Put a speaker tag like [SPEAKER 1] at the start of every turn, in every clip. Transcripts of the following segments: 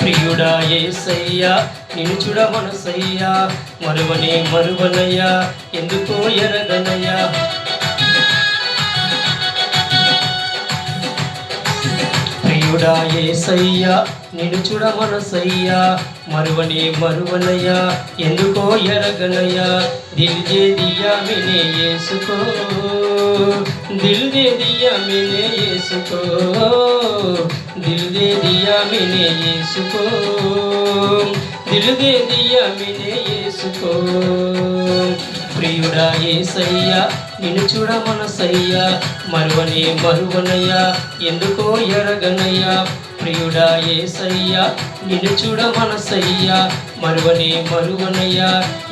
[SPEAKER 1] ప్రియుడా యేసయ్యా నిన్ను చూడ మనసయ్యా, మరువనయ్యా ఎందుకో ఎరగనయ్యా. ప్రియుడా యేసయ్యా నిన్ను చూడ మనసయ్యా, మరువనయ్యా ఎందుకో ఎరగనయ్యా. దిల్ దే దియా मैंने यीशु को, दिल दे दिया मैंने यीशु को, दिल दे दिया मैंने यीशु को, दिल दे दिया मैंने यीशु को. ప్రియుడా యేసయ్యా నిన్ను చూడ మనసయ్యా, మరువనయ్యా ఎందుకో ఎరగనయ్యా. ప్రియుడా యేసయ్యా నిన్ను చూడ మనసయ్యా, మరువనయ్యా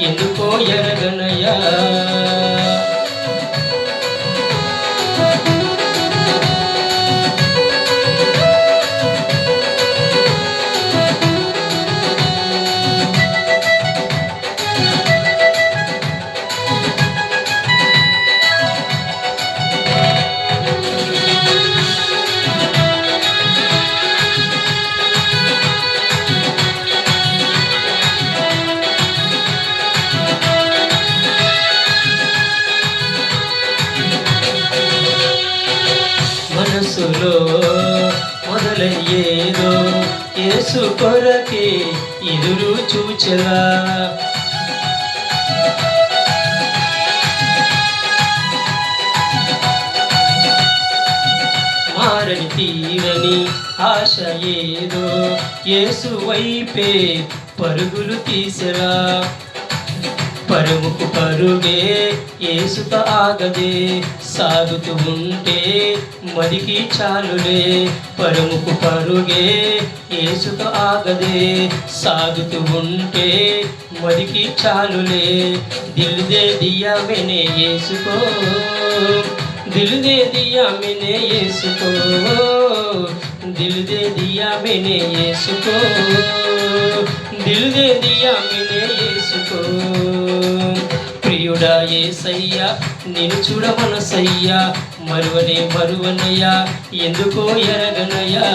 [SPEAKER 1] ఎందుకో ఎరగనయ్యా. మనసులో మొదలయ్యేదో యేసు కొరకే ఎదురు చూచెలా, మారని తీరని ఆశ ఏదో యేసు వైపే పరుగులు తీసెలా. పరుగుకు పరుగే యేసుతో ఆగదే, సాగుతూ ఉంటే మదికి చాలులే. పరుగుకు పరుగే యేసుతో ఆగదే, సాగుతూ ఉంటే మదికి చాలులే. దిల్ దే దియా मैंने यीशु को, दिल दे दिया मैंने यीशु को, दिल दे दिया मैंने यीशु को, दिल दे दिया मैंने यीशु को. ప్రియుడా యేసయ్యా నిన్ను చూడ మనసయ్యా, మరువనయ్యా ఎందుకో ఎరగనయ్యా.